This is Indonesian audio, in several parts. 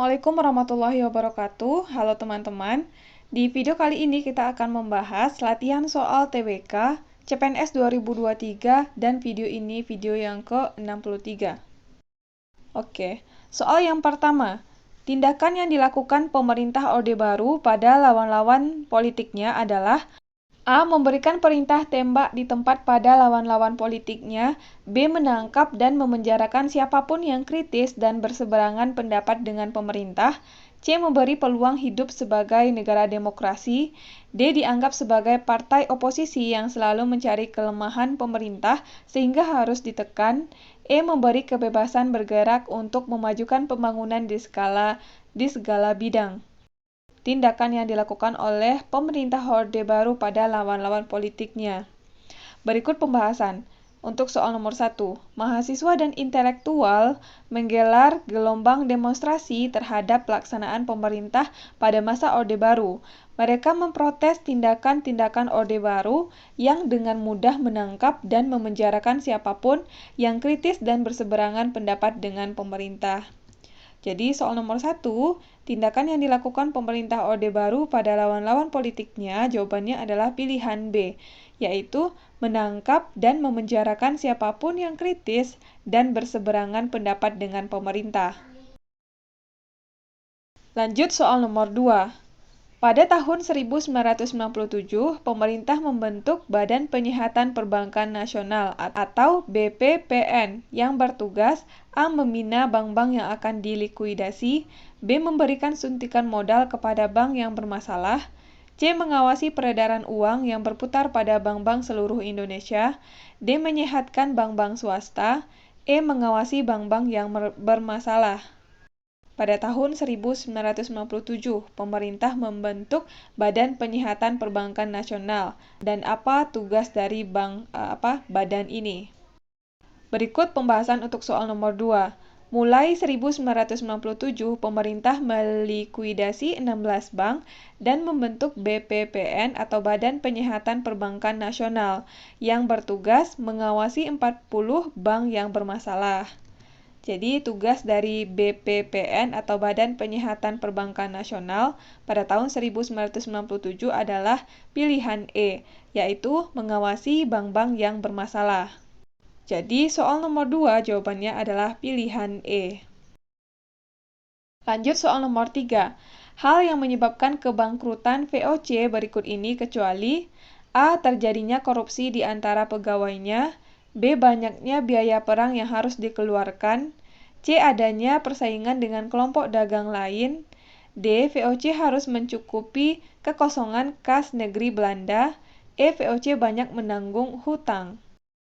Assalamualaikum warahmatullahi wabarakatuh. Halo teman-teman. Di video kali ini kita akan membahas latihan soal TWK CPNS 2023 dan video ini video yang ke-63. Oke, soal yang pertama. Tindakan yang dilakukan pemerintah Orde Baru pada lawan-lawan politiknya adalah A. Memberikan perintah tembak di tempat pada lawan-lawan politiknya. B. Menangkap dan memenjarakan siapapun yang kritis dan berseberangan pendapat dengan pemerintah. C. Memberi peluang hidup sebagai negara demokrasi. D. Dianggap sebagai partai oposisi yang selalu mencari kelemahan pemerintah sehingga harus ditekan. E. Memberi kebebasan bergerak untuk memajukan pembangunan di segala bidang. Tindakan yang dilakukan oleh pemerintah Orde Baru pada lawan-lawan politiknya. Berikut pembahasan. Untuk soal nomor 1, mahasiswa dan intelektual menggelar gelombang demonstrasi terhadap pelaksanaan pemerintah pada masa Orde Baru. Mereka memprotes tindakan-tindakan Orde Baru yang dengan mudah menangkap dan memenjarakan siapapun yang kritis dan berseberangan pendapat dengan pemerintah. Jadi soal nomor 1, tindakan yang dilakukan pemerintah Orde Baru pada lawan-lawan politiknya, jawabannya adalah pilihan B, yaitu menangkap dan memenjarakan siapapun yang kritis dan berseberangan pendapat dengan pemerintah. Lanjut soal nomor 2. Pada tahun 1997, pemerintah membentuk Badan Penyihatan Perbankan Nasional atau BPPN yang bertugas A. Membina bank-bank yang akan dilikuidasi, B. Memberikan suntikan modal kepada bank yang bermasalah, C. Mengawasi peredaran uang yang berputar pada bank-bank seluruh Indonesia, D. Menyehatkan bank-bank swasta, E. Mengawasi bank-bank yang bermasalah. Pada tahun 1997, pemerintah membentuk Badan Penyihatan Perbankan Nasional. Dan apa tugas dari badan ini? Berikut pembahasan untuk soal nomor 2. Mulai 1997, pemerintah melikuidasi 16 bank dan membentuk BPPN atau Badan Penyihatan Perbankan Nasional yang bertugas mengawasi 40 bank yang bermasalah. Jadi, tugas dari BPPN atau Badan Penyihatan Perbankan Nasional pada tahun 1997 adalah pilihan E, yaitu mengawasi bank-bank yang bermasalah. Jadi, soal nomor 2 jawabannya adalah pilihan E. Lanjut soal nomor 3. Hal yang menyebabkan kebangkrutan VOC berikut ini kecuali A. Terjadinya korupsi di antara pegawainya, B. Banyaknya biaya perang yang harus dikeluarkan, C. Adanya persaingan dengan kelompok dagang lain, D. VOC harus mencukupi kekosongan kas negeri Belanda, E. VOC banyak menanggung hutang.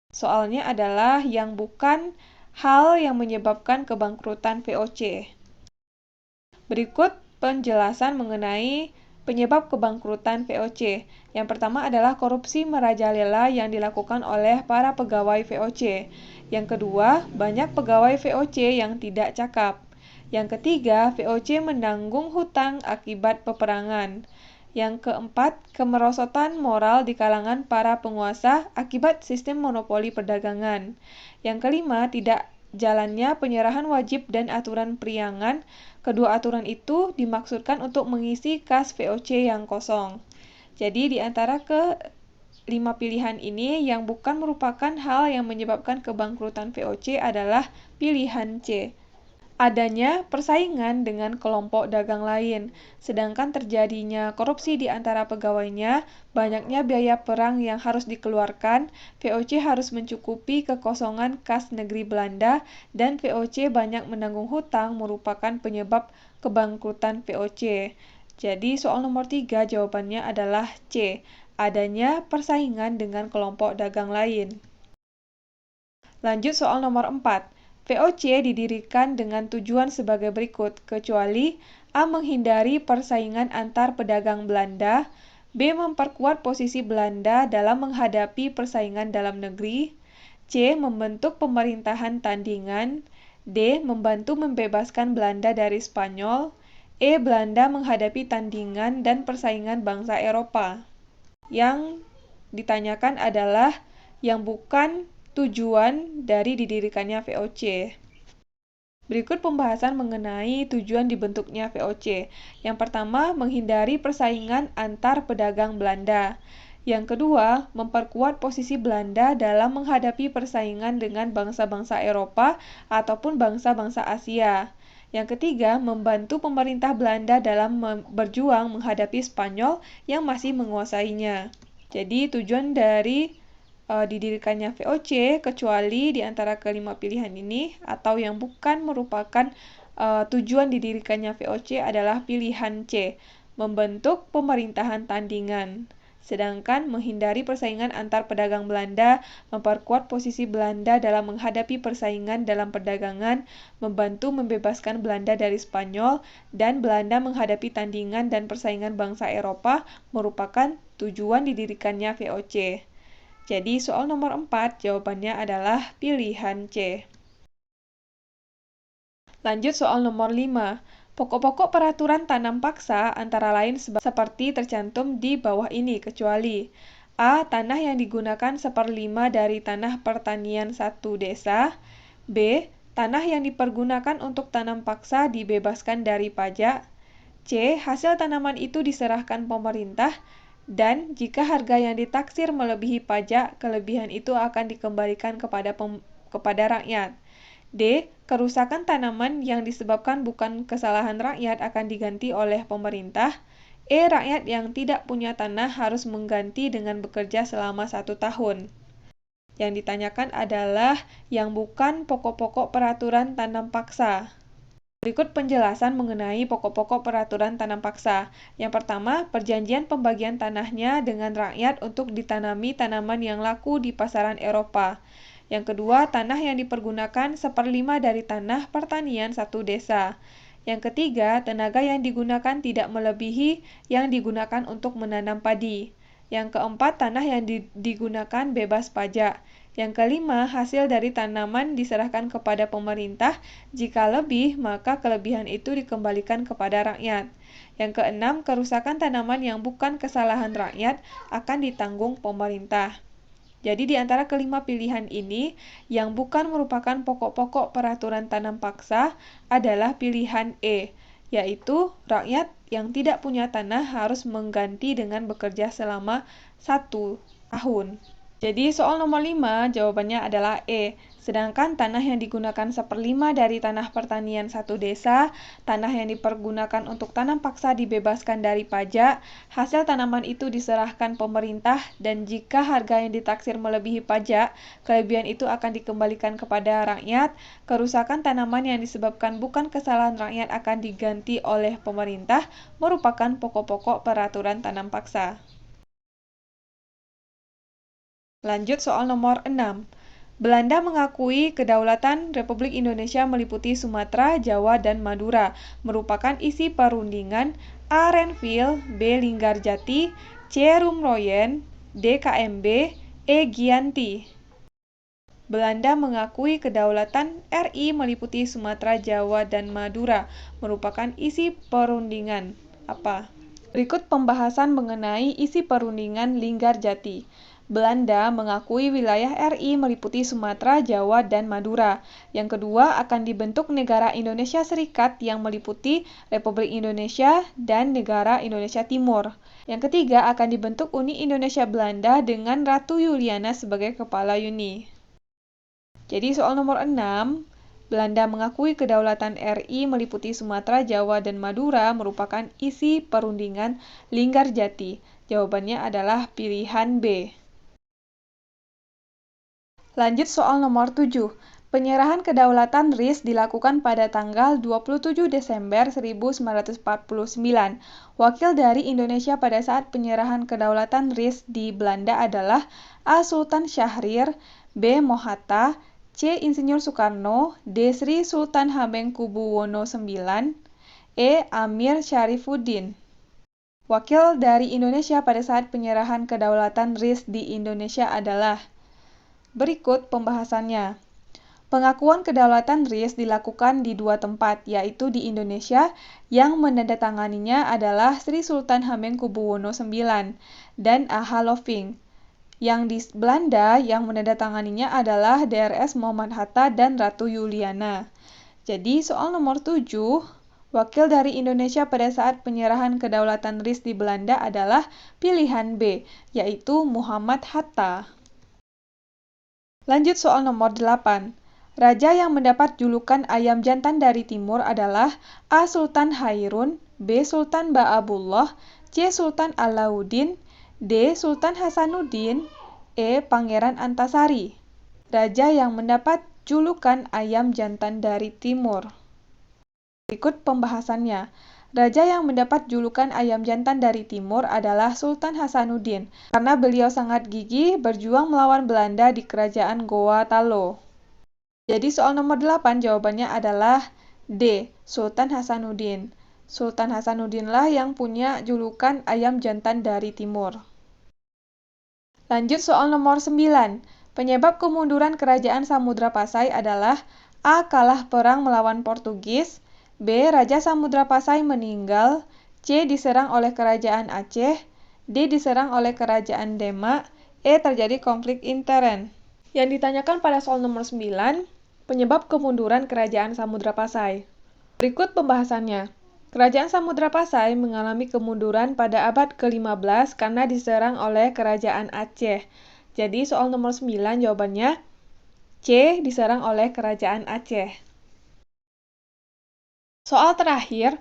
Soalnya adalah yang bukan hal yang menyebabkan kebangkrutan VOC. Berikut penjelasan mengenai penyebab kebangkrutan VOC. Yang pertama adalah korupsi merajalela yang dilakukan oleh para pegawai VOC. Yang kedua, banyak pegawai VOC yang tidak cakap. Yang ketiga, VOC menanggung hutang akibat peperangan. Yang keempat, kemerosotan moral di kalangan para penguasa akibat sistem monopoli perdagangan. Yang kelima, tidak jalannya penyerahan wajib dan aturan periangan. Kedua aturan itu dimaksudkan untuk mengisi kas VOC yang kosong. Jadi di antara kelima pilihan ini yang bukan merupakan hal yang menyebabkan kebangkrutan VOC adalah pilihan C. Adanya persaingan dengan kelompok dagang lain, sedangkan terjadinya korupsi di antara pegawainya, banyaknya biaya perang yang harus dikeluarkan, VOC harus mencukupi kekosongan kas negeri Belanda, dan VOC banyak menanggung hutang merupakan penyebab kebangkrutan VOC. Jadi soal nomor 3 jawabannya adalah C. Adanya persaingan dengan kelompok dagang lain. Lanjut soal nomor 4. VOC didirikan dengan tujuan sebagai berikut, kecuali A. Menghindari persaingan antar pedagang Belanda, B. Memperkuat posisi Belanda dalam menghadapi persaingan dalam negeri, C. Membentuk pemerintahan tandingan, D. Membantu membebaskan Belanda dari Spanyol, E. Belanda menghadapi tandingan dan persaingan bangsa Eropa. Yang ditanyakan adalah yang bukan tujuan dari didirikannya VOC. Berikut pembahasan mengenai tujuan dibentuknya VOC. Yang pertama, menghindari persaingan antar pedagang Belanda. Yang kedua, memperkuat posisi Belanda dalam menghadapi persaingan dengan bangsa-bangsa Eropa ataupun bangsa-bangsa Asia. Yang ketiga, membantu pemerintah Belanda dalam berjuang menghadapi Spanyol yang masih menguasainya. Jadi, tujuan dari didirikannya VOC kecuali di antara kelima pilihan ini atau yang bukan merupakan tujuan didirikannya VOC adalah pilihan C, membentuk pemerintahan tandingan. Sedangkan menghindari persaingan antar pedagang Belanda, memperkuat posisi Belanda dalam menghadapi persaingan dalam perdagangan, membantu membebaskan Belanda dari Spanyol, dan Belanda menghadapi tandingan dan persaingan bangsa Eropa merupakan tujuan didirikannya VOC. Jadi soal nomor 4 jawabannya adalah pilihan C. Lanjut soal nomor 5. Pokok-pokok peraturan tanam paksa antara lain seperti tercantum di bawah ini kecuali A. Tanah yang digunakan 1/5 dari tanah pertanian satu desa. B. Tanah yang dipergunakan untuk tanam paksa dibebaskan dari pajak. C. Hasil tanaman itu diserahkan pemerintah. Dan jika harga yang ditaksir melebihi pajak, kelebihan itu akan dikembalikan kepada rakyat. D. Kerusakan tanaman yang disebabkan bukan kesalahan rakyat akan diganti oleh pemerintah. E. Rakyat yang tidak punya tanah harus mengganti dengan bekerja selama 1 tahun. Yang ditanyakan adalah yang bukan pokok-pokok peraturan tanam paksa. Berikut penjelasan mengenai pokok-pokok peraturan tanam paksa. Yang pertama, perjanjian pembagian tanahnya dengan rakyat untuk ditanami tanaman yang laku di pasaran Eropa. Yang kedua, tanah yang dipergunakan 1/5 dari tanah pertanian satu desa. Yang ketiga, tenaga yang digunakan tidak melebihi yang digunakan untuk menanam padi. Yang keempat, tanah yang digunakan bebas pajak. Yang kelima, hasil dari tanaman diserahkan kepada pemerintah. Jika lebih, maka kelebihan itu dikembalikan kepada rakyat. Yang keenam, kerusakan tanaman yang bukan kesalahan rakyat akan ditanggung pemerintah. Jadi di antara kelima pilihan ini, yang bukan merupakan pokok-pokok peraturan tanam paksa adalah pilihan E, yaitu rakyat yang tidak punya tanah harus mengganti dengan bekerja selama 1 tahun. Jadi soal nomor 5 jawabannya adalah E. Sedangkan tanah yang digunakan 1/5 dari tanah pertanian satu desa, tanah yang dipergunakan untuk tanam paksa dibebaskan dari pajak, hasil tanaman itu diserahkan pemerintah, dan jika harga yang ditaksir melebihi pajak, kelebihan itu akan dikembalikan kepada rakyat. Kerusakan tanaman yang disebabkan bukan kesalahan rakyat akan diganti oleh pemerintah, merupakan pokok-pokok peraturan tanam paksa. Lanjut soal nomor 6. Belanda mengakui kedaulatan Republik Indonesia meliputi Sumatera, Jawa, dan Madura. Merupakan isi perundingan A. Renville, B. Linggarjati, C. Rumroyen, D. KMB, E. Giyanti. Belanda mengakui kedaulatan RI meliputi Sumatera, Jawa, dan Madura. Merupakan isi perundingan apa? Berikut pembahasan mengenai isi perundingan Linggarjati. Belanda mengakui wilayah RI meliputi Sumatera, Jawa, dan Madura. Yang kedua, akan dibentuk negara Indonesia Serikat yang meliputi Republik Indonesia dan negara Indonesia Timur. Yang ketiga, akan dibentuk Uni Indonesia Belanda dengan Ratu Juliana sebagai kepala uni. Jadi soal nomor 6, Belanda mengakui kedaulatan RI meliputi Sumatera, Jawa, dan Madura merupakan isi perundingan Linggarjati. Jawabannya adalah pilihan B. Lanjut soal nomor 7. Penyerahan kedaulatan RIS dilakukan pada tanggal 27 Desember 1949. Wakil dari Indonesia pada saat penyerahan kedaulatan RIS di Belanda adalah A. Sultan Syahrir, B. Mohatta, C. Insinyur Soekarno, D. Sri Sultan Hamengkubuwono IX, E. Amir Syarifuddin. Wakil dari Indonesia pada saat penyerahan kedaulatan RIS di Indonesia adalah berikut pembahasannya. Pengakuan kedaulatan RIS dilakukan di 2 tempat, yaitu di Indonesia, yang menandatanganinya adalah Sri Sultan Hamengkubuwono IX dan A.H. Loving. Yang di Belanda, yang menandatanganinya adalah DRS Muhammad Hatta dan Ratu Juliana. Jadi soal nomor 7, wakil dari Indonesia pada saat penyerahan kedaulatan RIS di Belanda adalah pilihan B, yaitu Muhammad Hatta. Lanjut soal nomor 8. Raja yang mendapat julukan ayam jantan dari timur adalah A. Sultan Hairun, B. Sultan Ba'abullah, C. Sultan Alauddin, D. Sultan Hasanuddin, E. Pangeran Antasari. Raja yang mendapat julukan ayam jantan dari timur. Berikut pembahasannya. Raja yang mendapat julukan ayam jantan dari timur adalah Sultan Hasanuddin, karena beliau sangat gigih berjuang melawan Belanda di kerajaan Goa Talo. Jadi soal nomor 8 jawabannya adalah D. Sultan Hasanuddin. Sultan Hasanuddinlah yang punya julukan ayam jantan dari timur. Lanjut soal nomor 9. Penyebab kemunduran kerajaan Samudra Pasai adalah A. Kalah perang melawan Portugis, B. Raja Samudra Pasai meninggal, C. Diserang oleh kerajaan Aceh, D. Diserang oleh kerajaan Demak, E. Terjadi konflik intern. Yang ditanyakan pada soal nomor 9, penyebab kemunduran kerajaan Samudra Pasai. Berikut pembahasannya. Kerajaan Samudra Pasai mengalami kemunduran pada abad ke-15 karena diserang oleh kerajaan Aceh. Jadi soal nomor 9 jawabannya C. Diserang oleh kerajaan Aceh. Soal terakhir,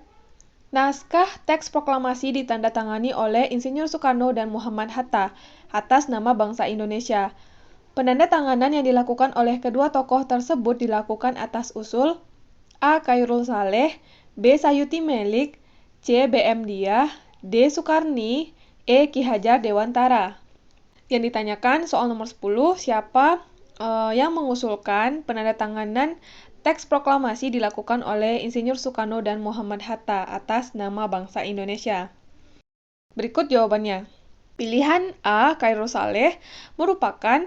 naskah teks proklamasi ditandatangani oleh Insinyur Soekarno dan Muhammad Hatta atas nama bangsa Indonesia. Penandatanganan yang dilakukan oleh kedua tokoh tersebut dilakukan atas usul A. Khairul Saleh, B. Sayuti Melik, C. B.M. Diah, D. Sukarni, E. Ki Hajar Dewantara. Yang ditanyakan soal nomor 10, siapa yang mengusulkan penandatanganan teks proklamasi dilakukan oleh Insinyur Soekarno dan Muhammad Hatta atas nama bangsa Indonesia. Berikut jawabannya. Pilihan A. Khairul Saleh merupakan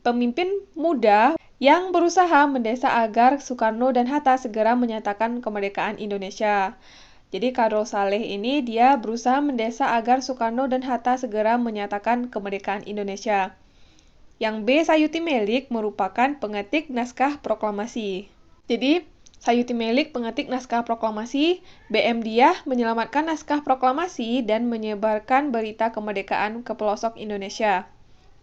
pemimpin muda yang berusaha mendesak agar Soekarno dan Hatta segera menyatakan kemerdekaan Indonesia. Jadi Khairul Saleh ini dia berusaha mendesak agar Soekarno dan Hatta segera menyatakan kemerdekaan Indonesia. Yang B. Sayuti Melik merupakan pengetik naskah proklamasi. Jadi Sayuti Melik pengetik naskah proklamasi, B.M. Diah menyelamatkan naskah proklamasi dan menyebarkan berita kemerdekaan ke pelosok Indonesia.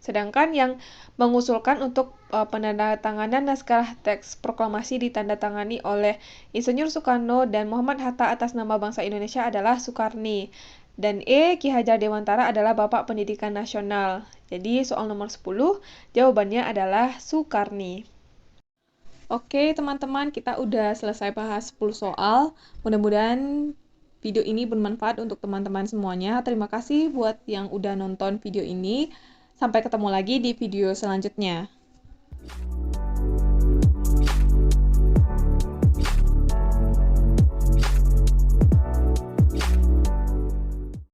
Sedangkan yang mengusulkan untuk penandatanganan naskah teks proklamasi ditandatangani oleh Insinyur Soekarno dan Muhammad Hatta atas nama bangsa Indonesia adalah Sukarni. Dan E. Ki Hajar Dewantara adalah Bapak Pendidikan Nasional. Jadi soal nomor 10 jawabannya adalah Sukarni. Oke teman-teman, kita udah selesai bahas 10 soal. Mudah-mudahan video ini bermanfaat untuk teman-teman semuanya. Terima kasih buat yang udah nonton video ini. Sampai ketemu lagi di video selanjutnya.